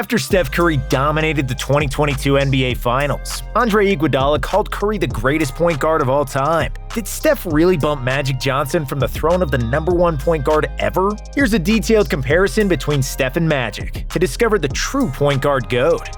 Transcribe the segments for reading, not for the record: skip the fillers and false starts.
After Steph Curry dominated the 2022 NBA Finals, Andre Iguodala called Curry the greatest point guard of all time. Did Steph really bump Magic Johnson from the throne of the #1 point guard ever? Here's a detailed comparison between Steph and Magic to discover the true point guard GOAT.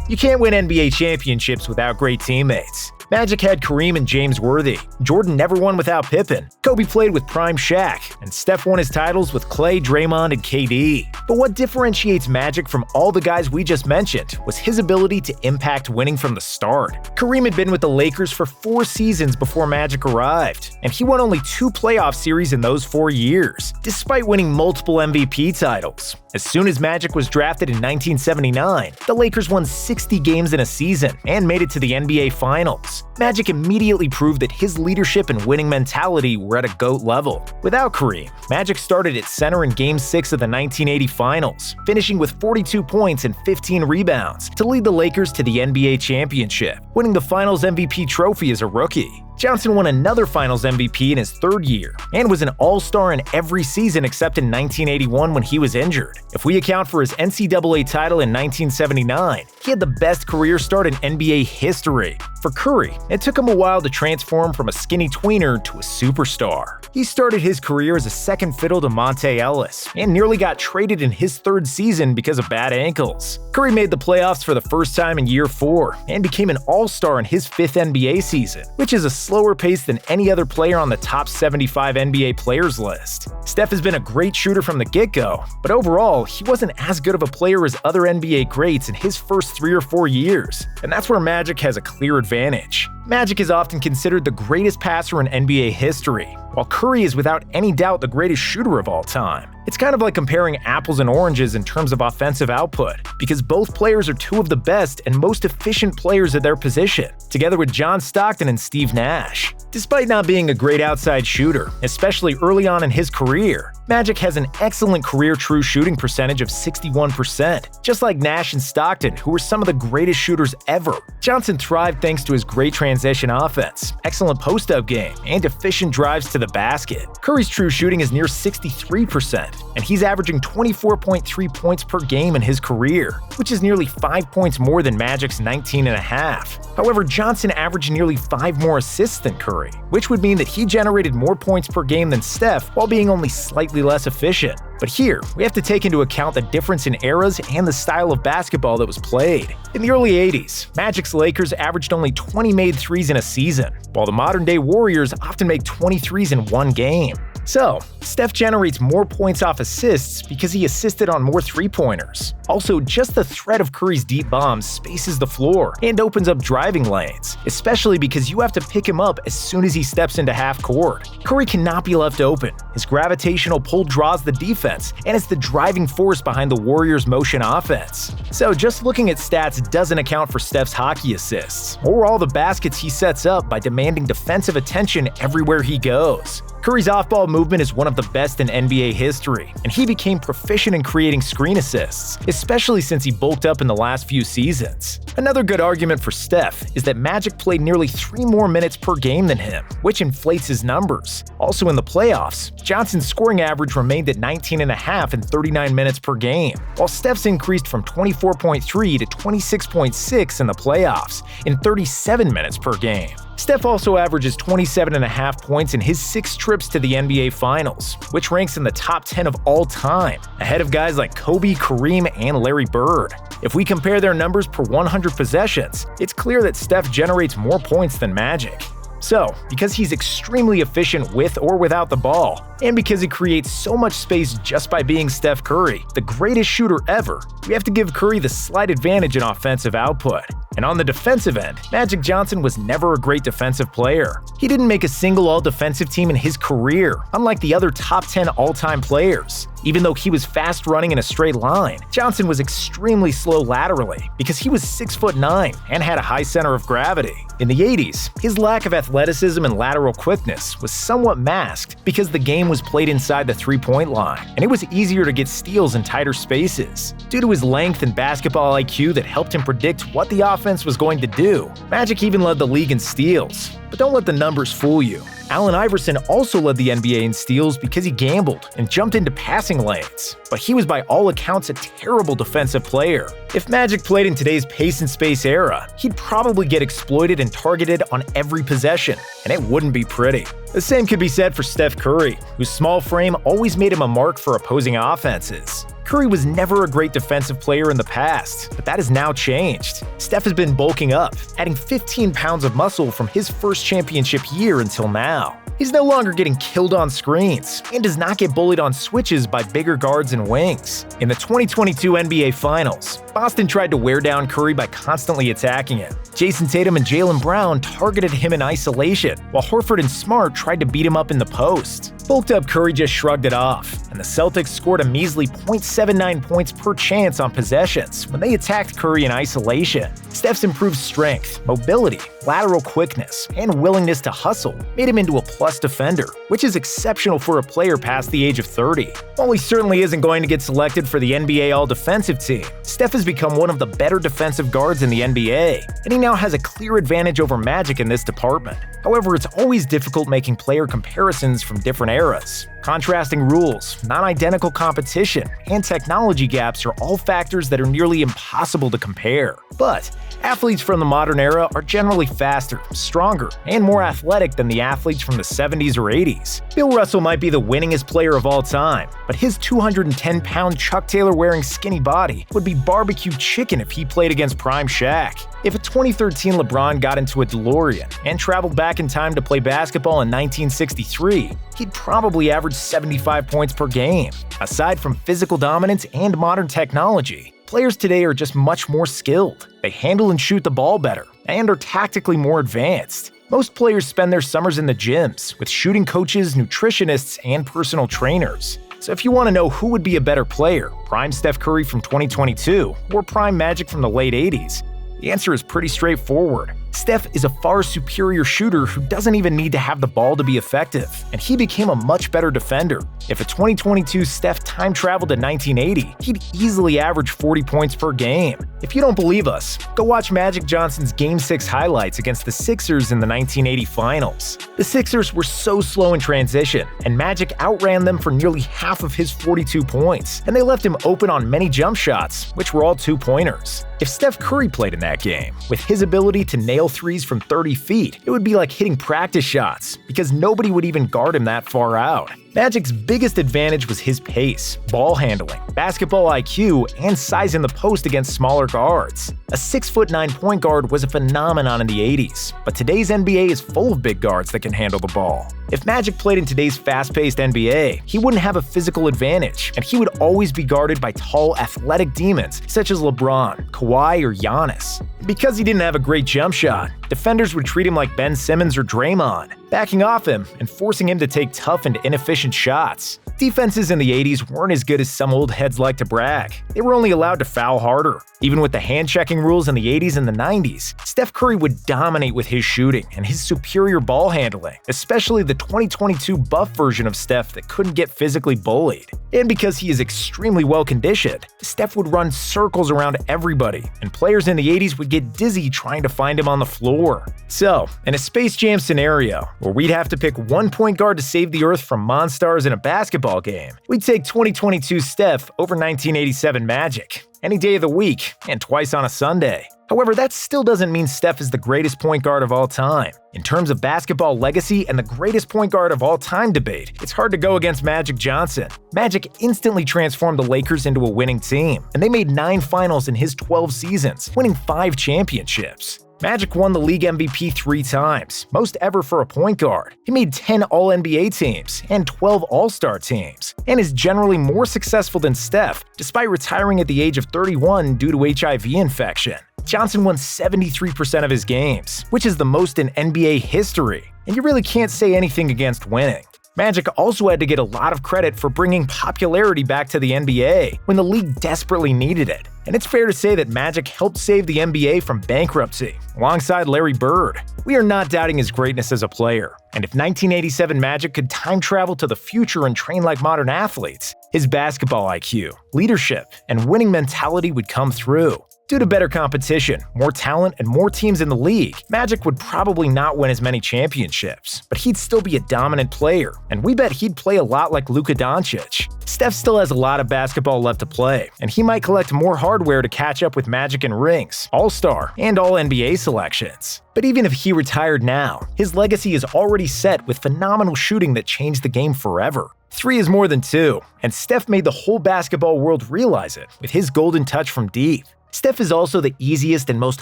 You can't win NBA championships without great teammates. Magic had Kareem and James Worthy. Jordan never won without Pippen. Kobe played with prime Shaq. And Steph won his titles with Klay, Draymond, and KD. But what differentiates Magic from all the guys we just mentioned was his ability to impact winning from the start. Kareem had been with the Lakers for 4 seasons before Magic arrived, and he won only 2 playoff series in those 4 years, despite winning multiple MVP titles. As soon as Magic was drafted in 1979, the Lakers won 60 games in a season and made it to the NBA Finals. Magic immediately proved that his leadership and winning mentality were at a GOAT level. Without Kareem, Magic started at center in Game 6 of the 1980 Finals, finishing with 42 points and 15 rebounds to lead the Lakers to the NBA championship, winning the Finals MVP trophy as a rookie. Johnson won another Finals MVP in his 3rd year and was an All-Star in every season except in 1981 when he was injured. If we account for his NCAA title in 1979, he had the best career start in NBA history. For Curry, it took him a while to transform from a skinny tweener to a superstar. He started his career as a second fiddle to Monte Ellis and nearly got traded in his 3rd season because of bad ankles. Curry made the playoffs for the first time in year 4 and became an All-Star in his 5th NBA season, which is a slower pace than any other player on the top 75 NBA players list. Steph has been a great shooter from the get-go, but overall, he wasn't as good of a player as other NBA greats in his first 3 or 4 years, and that's where Magic has a clear advantage. Magic is often considered the greatest passer in NBA history, while Curry is without any doubt the greatest shooter of all time. It's kind of like comparing apples and oranges in terms of offensive output, because both players are 2 of the best and most efficient players at their position, together with John Stockton and Steve Nash. Despite not being a great outside shooter, especially early on in his career, Magic has an excellent career true shooting percentage of 61%, just like Nash and Stockton, who were some of the greatest shooters ever. Johnson thrived thanks to his great transition offense, excellent post-up game, and efficient drives to the basket. Curry's true shooting is near 63%, and he's averaging 24.3 points per game in his career, which is nearly 5 points more than Magic's 19.5. However, Johnson averaged nearly 5 more assists than Curry, which would mean that he generated more points per game than Steph while being only slightly less efficient. But here, we have to take into account the difference in eras and the style of basketball that was played. In the early 80s, Magic's Lakers averaged only 20 made threes in a season, while the modern-day Warriors often make 20 threes in one game. So, Steph generates more points off assists because he assisted on more three-pointers. Also, just the threat of Curry's deep bombs spaces the floor and opens up driving lanes, especially because you have to pick him up as soon as he steps into half court. Curry cannot be left open. His gravitational pull draws the defense, and it's the driving force behind the Warriors' motion offense. So just looking at stats doesn't account for Steph's hockey assists, or all the baskets he sets up by demanding defensive attention everywhere he goes. Curry's off-ball movement is one of the best in NBA history, and he became proficient in creating screen assists, especially since he bulked up in the last few seasons. Another good argument for Steph is that Magic played nearly 3 more minutes per game than him, which inflates his numbers. Also in the playoffs, Johnson's scoring average remained at 19.5 and 39 minutes per game, while Steph's increased from 24.3 to 26.6 in the playoffs in 37 minutes per game. Steph also averages 27.5 points in his 6 trips to the NBA Finals, which ranks in the top 10 of all time, ahead of guys like Kobe, Kareem, and Larry Bird. If we compare their numbers per 100 possessions, it's clear that Steph generates more points than Magic. So, because he's extremely efficient with or without the ball, and because he creates so much space just by being Steph Curry, the greatest shooter ever, we have to give Curry the slight advantage in offensive output. And on the defensive end, Magic Johnson was never a great defensive player. He didn't make a single all-defensive team in his career, unlike the other top 10 all-time players. Even though he was fast running in a straight line, Johnson was extremely slow laterally because he was 6'9" and had a high center of gravity. In the 80s, his lack of athleticism and lateral quickness was somewhat masked because the game was played inside the three-point line, and it was easier to get steals in tighter spaces. Due to his length and basketball IQ that helped him predict what the offense offense was going to do. Magic even led the league in steals. But don't let the numbers fool you. Allen Iverson also led the NBA in steals because he gambled and jumped into passing lanes. But he was by all accounts a terrible defensive player. If Magic played in today's pace and space era, he'd probably get exploited and targeted on every possession, and it wouldn't be pretty. The same could be said for Steph Curry, whose small frame always made him a mark for opposing offenses. Curry was never a great defensive player in the past, but that has now changed. Steph has been bulking up, adding 15 pounds of muscle from his first championship year until now. He's no longer getting killed on screens, and does not get bullied on switches by bigger guards and wings. In the 2022 NBA Finals, Boston tried to wear down Curry by constantly attacking him. Jason Tatum and Jaylen Brown targeted him in isolation, while Horford and Smart tried to beat him up in the post. Bulked up Curry just shrugged it off, and the Celtics scored a measly .79 points per chance on possessions when they attacked Curry in isolation. Steph's improved strength, mobility, lateral quickness, and willingness to hustle made him into a plus defender, which is exceptional for a player past the age of 30. While he certainly isn't going to get selected for the NBA All-Defensive team, Steph has become one of the better defensive guards in the NBA, and he now has a clear advantage over Magic in this department. However, it's always difficult making player comparisons from different eras. Contrasting rules, non-identical competition, and technology gaps are all factors that are nearly impossible to compare. But athletes from the modern era are generally faster, stronger, and more athletic than the athletes from the 70s or 80s. Bill Russell might be the winningest player of all time, but his 210-pound Chuck Taylor-wearing skinny body would be barbecue chicken if he played against prime Shaq. If a 2013 LeBron got into a DeLorean and traveled back in time to play basketball in 1963, he'd probably average 75 points per game. Aside from physical dominance and modern technology, players today are just much more skilled. They handle and shoot the ball better, and are tactically more advanced. Most players spend their summers in the gyms, with shooting coaches, nutritionists, and personal trainers. So if you want to know who would be a better player, prime Steph Curry from 2022 or prime Magic from the late 80s, the answer is pretty straightforward. Steph is a far superior shooter who doesn't even need to have the ball to be effective, and he became a much better defender. If a 2022 Steph time traveled to 1980, he'd easily average 40 points per game. If you don't believe us, go watch Magic Johnson's Game 6 highlights against the Sixers in the 1980 Finals. The Sixers were so slow in transition, and Magic outran them for nearly half of his 42 points, and they left him open on many jump shots, which were all two-pointers. If Steph Curry played in that game, with his ability to nail threes from 30 feet, it would be like hitting practice shots, because nobody would even guard him that far out. Magic's biggest advantage was his pace, ball handling, basketball IQ, and size in the post against smaller guards. A 6'9" point guard was a phenomenon in the 80s, but today's NBA is full of big guards that can handle the ball. If Magic played in today's fast-paced NBA, he wouldn't have a physical advantage, and he would always be guarded by tall, athletic demons such as LeBron, Kawhi, or Giannis. Because he didn't have a great jump shot, defenders would treat him like Ben Simmons or Draymond, backing off him and forcing him to take tough and inefficient shots. Defenses in the 80s weren't as good as some old heads like to brag. They were only allowed to foul harder. Even with the hand-checking rules in the 80s and the 90s, Steph Curry would dominate with his shooting and his superior ball handling, especially the 2022 buff version of Steph that couldn't get physically bullied. And because he is extremely well-conditioned, Steph would run circles around everybody, and players in the 80s would get dizzy trying to find him on the floor. So, in a Space Jam scenario, where we'd have to pick one point guard to save the Earth from monsters in a basketball game, we'd take 2022 Steph over 1987 Magic, any day of the week, and twice on a Sunday. However, that still doesn't mean Steph is the greatest point guard of all time. In terms of basketball legacy and the greatest point guard of all time debate, it's hard to go against Magic Johnson. Magic instantly transformed the Lakers into a winning team, and they made 9 finals in his 12 seasons, winning 5 championships. Magic won the league MVP 3 times, most ever for a point guard. He made 10 All-NBA teams and 12 All-Star teams, and is generally more successful than Steph, despite retiring at the age of 31 due to HIV infection. Johnson won 73% of his games, which is the most in NBA history, and you really can't say anything against winning. Magic also had to get a lot of credit for bringing popularity back to the NBA when the league desperately needed it. And it's fair to say that Magic helped save the NBA from bankruptcy, alongside Larry Bird. We are not doubting his greatness as a player, and if 1987 Magic could time travel to the future and train like modern athletes, his basketball IQ, leadership, and winning mentality would come through. Due to better competition, more talent, and more teams in the league, Magic would probably not win as many championships, but he'd still be a dominant player, and we bet he'd play a lot like Luka Doncic. Steph still has a lot of basketball left to play, and he might collect more hardware to catch up with Magic in rings, All-Star, and All-NBA selections. But even if he retired now, his legacy is already set with phenomenal shooting that changed the game forever. 3 is more than 2, and Steph made the whole basketball world realize it with his golden touch from deep. Steph is also the easiest and most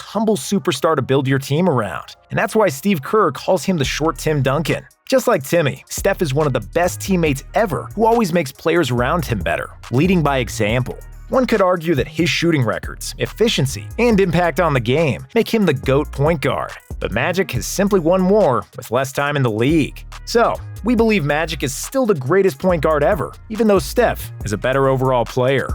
humble superstar to build your team around, and that's why Steve Kerr calls him the short Tim Duncan. Just like Timmy, Steph is one of the best teammates ever who always makes players around him better, leading by example. One could argue that his shooting records, efficiency, and impact on the game make him the GOAT point guard, but Magic has simply won more with less time in the league. So, we believe Magic is still the greatest point guard ever, even though Steph is a better overall player.